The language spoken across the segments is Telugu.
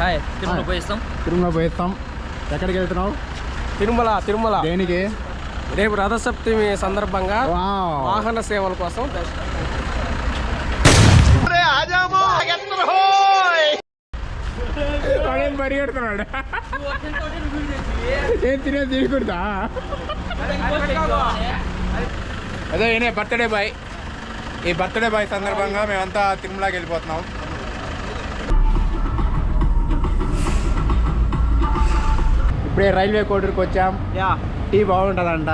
హాయ్ తిరుమల పోయిస్తాం. ఎక్కడికి వెళ్తున్నావు? తిరుమల. దేనికి? రేపు రథసప్తమి సందర్భంగా వాహన సేవల కోసం పరిగెడుతున్నాడు. ఏం తినే తీయకూడదా? అదే ఈయన బర్త్డే బాయ్. ఈ బర్త్డే బాయ్ సందర్భంగా మేమంతా తిరుమలకి వెళ్ళిపోతున్నాం. ఇప్పుడే రైల్వే కోడూరుకి వచ్చాం. టీ బాగుంటుందంట.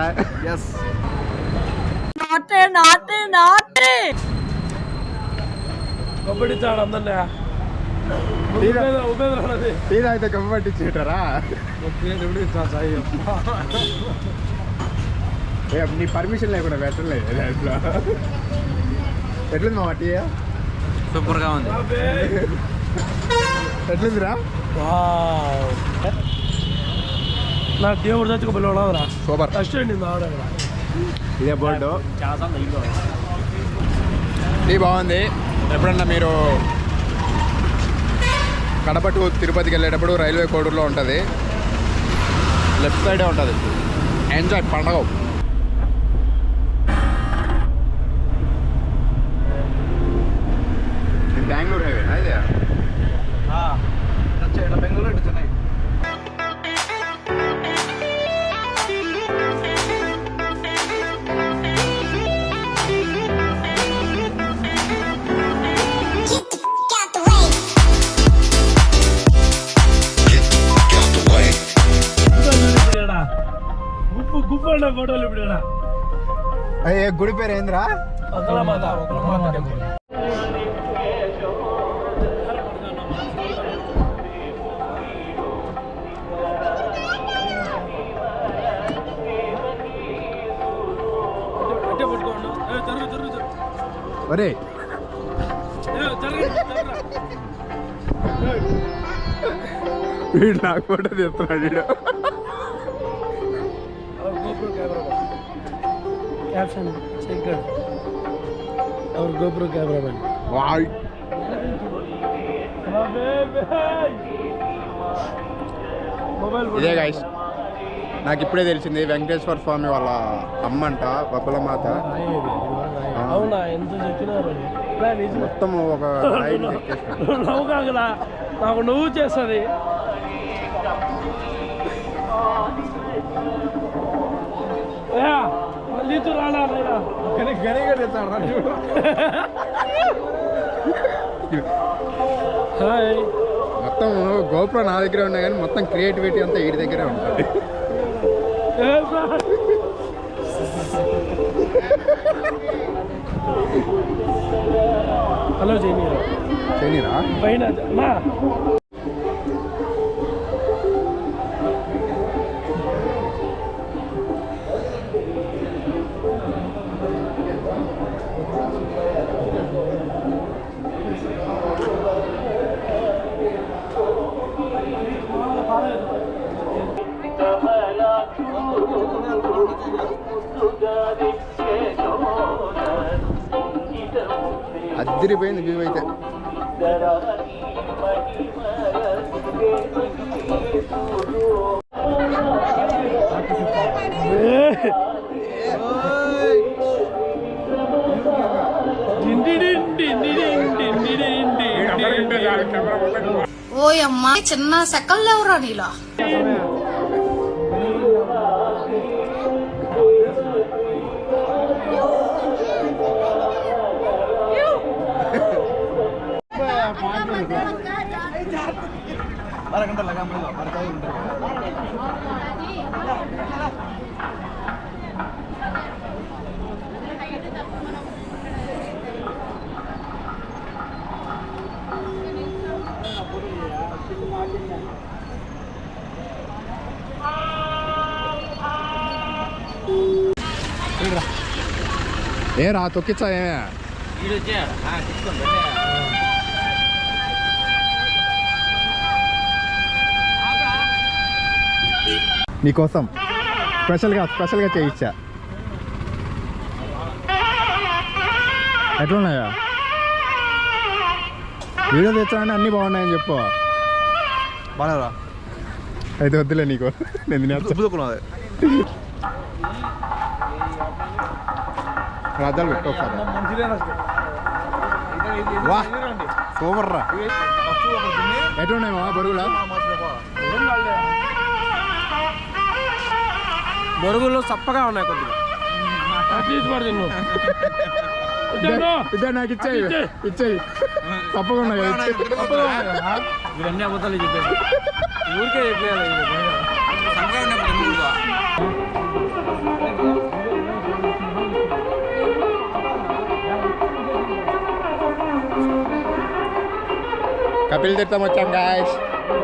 కబడ్డీ చాడు అందరినీ టీ తాగితే కబ్బు పట్టించేటారా? నీ పర్మిషన్ లేకుండా పెట్టలేదు దాంట్లో. ఎట్లుంది మా టీ? సూపర్గా ఉంది. ఎట్లుందిరా? నా దేవుడు చచ్చుకు పిల్లవరా సూపర్. ఫస్ట్ ఇదే బోర్డు. టీ బాగుంది. ఎప్పుడన్నా మీరు కడప టు తిరుపతికి వెళ్ళేటప్పుడు రైల్వే కోడూరులో ఉంటుంది. లెఫ్ట్ సైడే ఉంటుంది. ఎంజాయ్ పండగ. బెంగళూరు హైవే అదే బెంగళూరు చెన్నై. గుప్పు అన్న ఫోటోలు ఇప్పుడు గుడి పేరు ఏందిరా? ఒకలమాత టెంపుల్. ఒరే వీడు నాకు ఫోటో తీస్తున్నాడు. వీడు క్యాప్షన్ శంకర్ और GoPro कैमरामैन. వాయ్ ఇదే గైస్. నాకు ఇప్పుడే తెలిసింది వెంకటేశ్వర స్వామి వాళ్ళ అమ్మంట బొబ్బలమాత. అవునా? ఎంత చెప్పినారు మొత్తం ఒక నవ్వు కాకదా నాకు నువ్వు చేస్తుంది. మళ్ళీ రాడా హాయ్. మొత్తం గోప్రో నా దగ్గర ఉన్నా కానీ మొత్తం క్రియేటివిటీ అంతా వీడి దగ్గరే ఉంటుంది. హలో చేయనీరా పైన అమ్మా. అదిరిపోయింది వ్యూ అయితే. ఓయమ్మా చిన్న సెకల్ ఎవరా నీలా? ఏరా తొక్కిచ్చా ఏమే? నీకోసం స్పెషల్గా చేయించా. ఎట్లున్నాయా? వీడియో తెచ్చానని అన్నీ బాగున్నాయని చెప్పు. బాగా అయితే వద్దులే నీకు నేను తినేస్తా. ఉప్పుకున్నది అద్దాలు పెట్టు ఒకసారి. వా సూపర్ రా. ఎట్లున్నాయి మా బరుగులా? బొరుగులు చప్పగా ఉన్నాయి కొద్దిగా. ఇద్దరు నాకు ఇచ్చేయి ఇచ్చేయి. తప్పకుండా ఇవన్నీ అబద్ధాలు చెప్పారు. ఊరికే చెప్పలేదు. కపిల్ తీర్థం వచ్చాం గాయస్.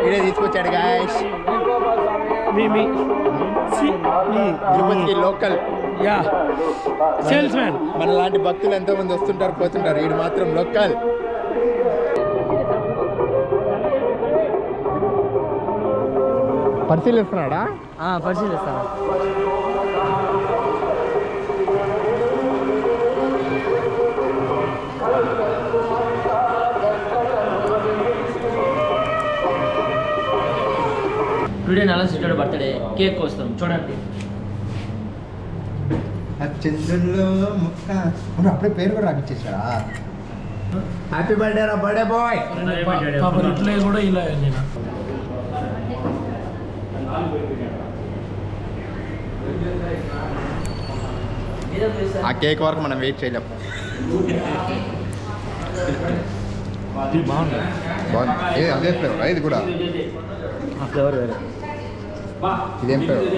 ఇదే తీసుకొచ్చాడు గాయస్. తిరుపతికి లోకల్ యా సేల్స్ మ్యాన్. మన లాంటి భక్తులు ఎంతో మంది వస్తుంటారు పోతుంటారు, వీడు మాత్రం లోకల్. పరిశీలిస్తున్నాడా? పరిశీలిస్తాను. టుడే నెల సిస్టర్ బర్త్డే కేక్ కోస్తాం చూడండి. చంద్రుల్లో ముక్క అప్పుడే పేరు కూడా రాకిచ్చేసాడా? హ్యాపీ బర్త్డే రా బర్త్డే బాయ్. ఇట్లే కూడా ఇలా నేను ఆ కేక్ వరకు మనం వెయిట్ చేయలేం. బాగుంది. ఏ అదే ఫ్లేవర్ ఇది కూడా? ఫ్లేవర్ వేరే. ఇదేం ఫ్లేవర్?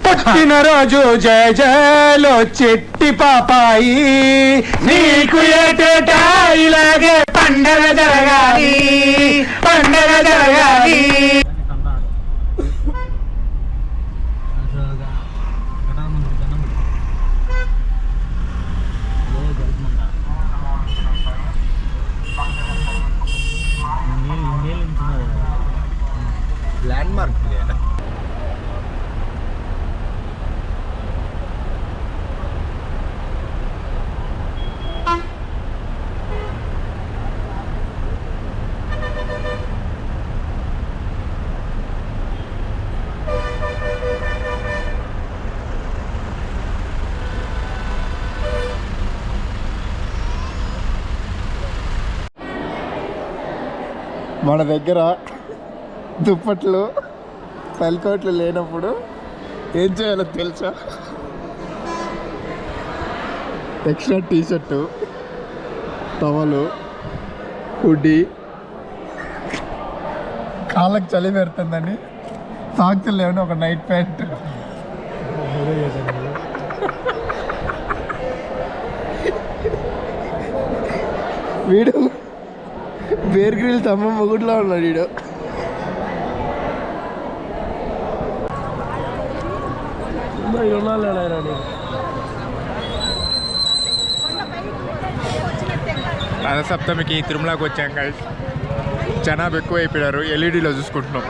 పుట్టినరోజు జయ జయలో చెట్టి పాపాయి, నీకు ఏటేటా ఇలాగే పండగ జరగాలి, పండగ జరగాలి. ల్యాండ్ మార్క్ మన దగ్గర దుప్పట్లు సల్కోట్లు లేనప్పుడు ఏం చేయాలో తెలుసా? ఎక్స్ట్రా టీషర్టు, టవలు, హుడ్డీ, కాళ్ళకి చలి పెడుతుందని సాక్సులు లేవని ఒక నైట్ ప్యాంట్. వీడు బేర్ గ్రిల్ తమ్మ మొగుడులో ఉన్నాడు వీడు. రథసప్తమికి తిరుమలకి వచ్చాం కదా, జనాభా ఎక్కువ అయిపోయారు. ఎల్ఈడిలో చూసుకుంటున్నాం.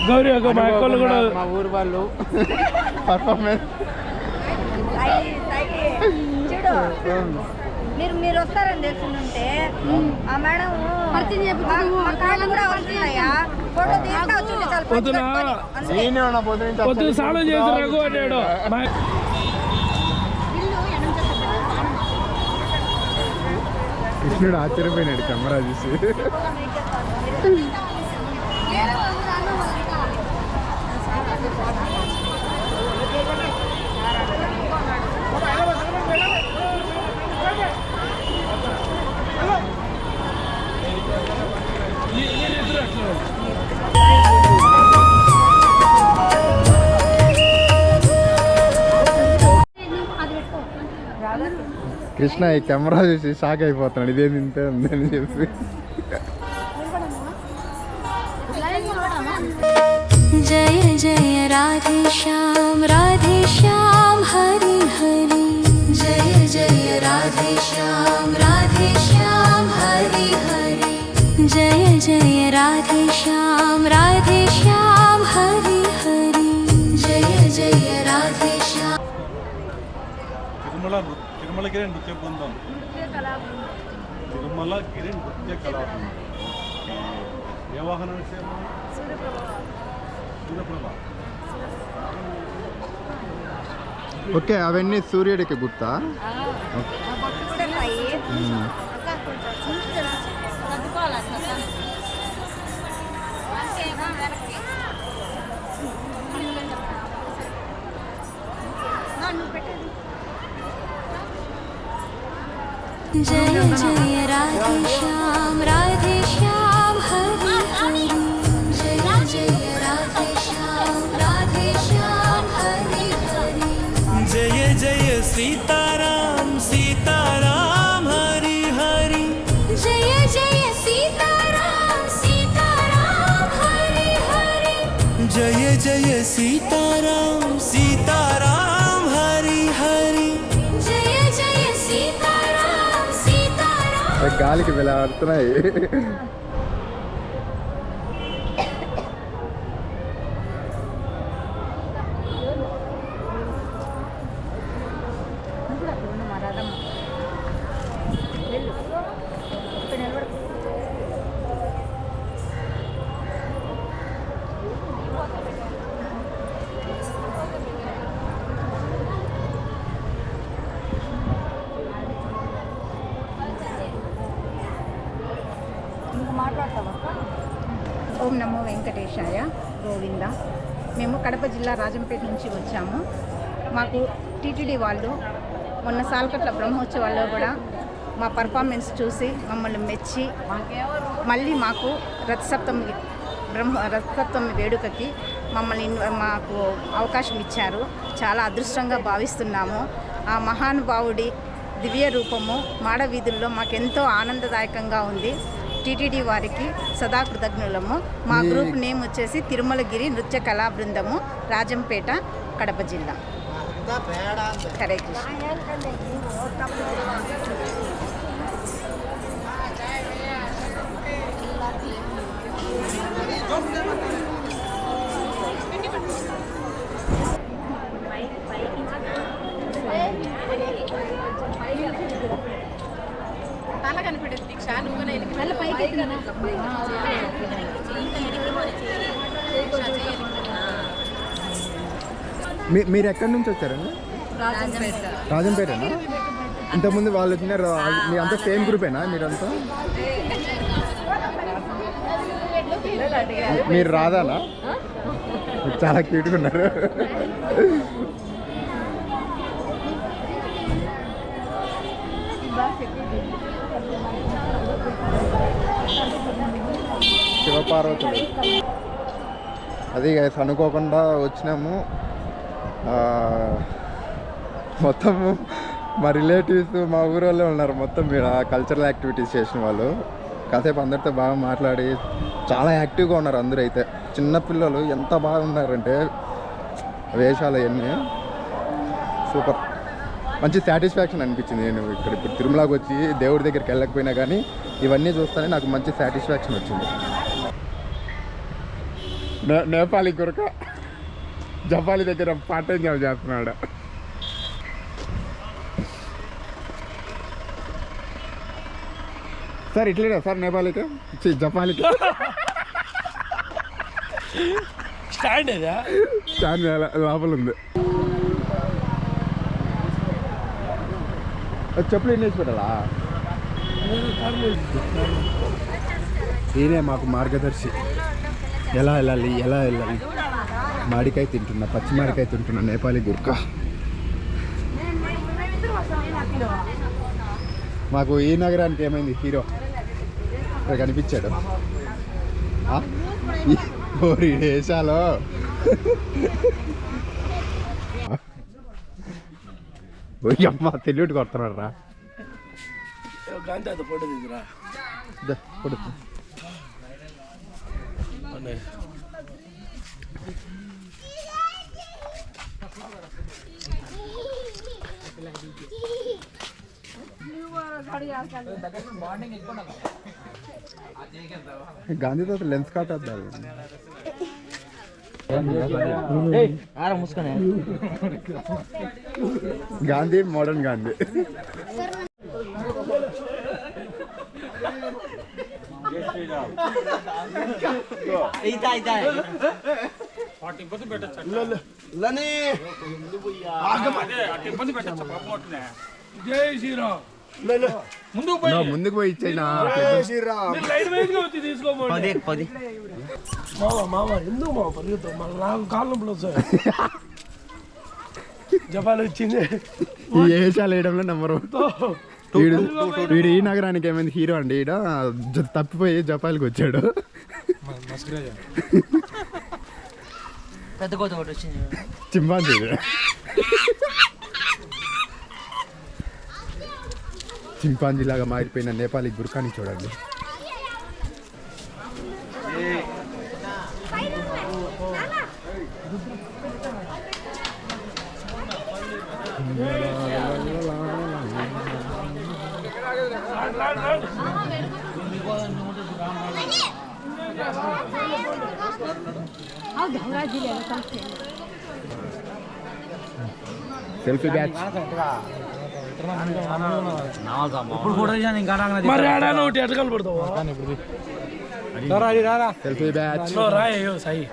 గౌరీ ఒక మా అక్కలు కూడా మా ఊరు వాళ్ళు పర్ఫార్మెన్స్. మీరు వస్తారని తెలుసుంటే ఆ మేడం పొద్దున స్నానం చేసి రఘు అన్నాడు. కృష్ణుడు ఆశ్చర్యపోయినాడు కెమెరా చూసి. కృష్ణ ఈ కెమెరా చూసి షాక్ అయిపోతున్నాడు, ఇదేంది ఇంతే ఉందని చెప్పి. जय जय राधे श्याम हरि हरि जय जय राधे श्याम हरि हरि जय जय राधे श्याम हरि हरि जय जय राधे श्याम తిరుమలగిరి నృత్య బృందం తిరుమలగిరి నృత్య కళాబృందం ఏ వాహనం సూర్యప్రభ. ఓకే, అవన్నీ సూర్యుడికి గుర్తా? जय जय राधे श्याम हरि हरि जय जय राधे श्याम हरि हरि जय जय सीताराम हरि हरि जय जय सीताराम हरि हरि जय जय सीताराम हरि हरि जय जय सीताराम గాలికి వెళ్తున్నాయి. ఓం నమో వెంకటేశాయ గోవింద. మేము కడప జిల్లా రాజంపేట నుంచి వచ్చాము. మాకు టీటీడీ వాళ్ళు మొన్న సాల్కట్ల బ్రహ్మోత్సవాల్లో కూడా మా పర్ఫార్మెన్స్ చూసి మమ్మల్ని మెచ్చి మళ్ళీ మాకు రథసప్తమి వేడుకకి మాకు అవకాశం ఇచ్చారు. చాలా అదృష్టంగా భావిస్తున్నాము. ఆ మహానుభావుడి దివ్య రూపము మాడ వీధుల్లో మాకెంతో ఆనందదాయకంగా ఉంది. టీటీడీ వారికి సదా కృతజ్ఞులము. మా గ్రూప్ నేమ్ వచ్చేసి తిరుమలగిరి నృత్య కళా బృందము, రాజంపేట, కడప జిల్లా. హరే కృష్ణ. మీరు ఎక్కడి నుంచి వచ్చారండి? రాజంపేటనా? ఇంతకుముందు వాళ్ళు వచ్చినారు. మీ అంతా సేమ్ గ్రూపేనా మీరంతా? మీరు రాదానా? చాలా క్యూట్గా ఉన్నారు. శివపార్వతులు అది అనుకోకుండా వచ్చినాము. మొత్తము మా రిలేటివ్స్ మా ఊరోళ్ళే ఉన్నారు. మొత్తం కల్చరల్ యాక్టివిటీస్ చేసిన వాళ్ళు కాసేపు అందరితో బాగా మాట్లాడి చాలా యాక్టివ్గా ఉన్నారు. అందరూ అయితే చిన్నపిల్లలు ఎంత బాగా ఉన్నారంటే వేషాలు అవన్నీ సూపర్. మంచి సాటిస్ఫాక్షన్ అనిపించింది. నేను ఇప్పుడు తిరుమలకి వచ్చి దేవుడి దగ్గరికి వెళ్ళకపోయినా కానీ ఇవన్నీ చూస్తేనే నాకు మంచి సాటిస్ఫాక్షన్ వచ్చింది. నేపాలి కొరక జపాలి దగ్గర పార్ట్ టైం జాబ్ చేస్తున్నాడు. సార్ ఇట్లేదా సార్ నేపాలికి జపాలికి స్టాండ్ లోపల ఉంది. చెప్పులు ఎన్ని వేసి పెట్టాలా? ఈయనే మాకు మార్గదర్శి. ఎలా వెళ్ళాలి మామిడికాయ తింటున్నా, పచ్చి మామిడికాయ తింటున్నా, నేపాలీ గుర్కా. మాకు ఈ నగరానికి ఏమైంది హీరో ఇక్కడ కనిపించాడు. ఓరి దేశాలో అమ్మ తెలివిటి కొడుతున్నాడు రా. గాంధీ తాత లెన్స్ కాటేద్దాం. గాంధీ మోడర్న్ గాంధీ. జై శ్రీరామ్. ముందుకు పోయి ఇచ్చేనా తీసుకోమండి. మామ ఎందుకు మామ పరిగెత్తావు? మళ్ళీ నాకు కాళ్ళ నొప్పులు వస్తాయి. జపాన్ వచ్చింది ఈ ఏషాలు వేయడంలో నెంబరు. వీడు ఈ నగరానికి ఏమైంది హీరో అండి. ఈడ తప్పిపోయి జపాన్కి వచ్చాడు. పెద్ద కోత ఒకటి వచ్చింది. చింపాంజీ చింపాంజీలాగా మారిపోయిన నేపాలీ గుర్కాని చూడండి. Selfie batch. మరి ఆడాను ఒకటి ఎటకలు పడతావా? Selfie batch. రాయో సాయి.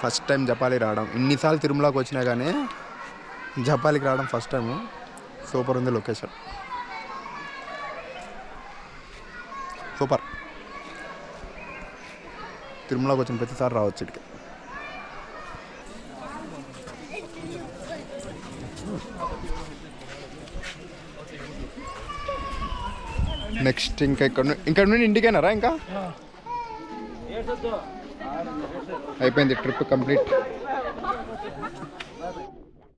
ఫస్ట్ టైం జపాలి రావడం. ఇన్నిసార్లు తిరుమలకి వచ్చినా కానీ జపాలికి రావడం ఫస్ట్ టైము. సూపర్ ఉంది లొకేషన్, సూపర్. తిరుమలకి వచ్చిన ప్రతిసారి రావచ్చు ఇక్కడికి. నెక్స్ట్ ఇంకా ఇక్కడ నుండి ఇంటికేనారా? ఇంకా అయిపోయింది ట్రిప్ కంప్లీట్.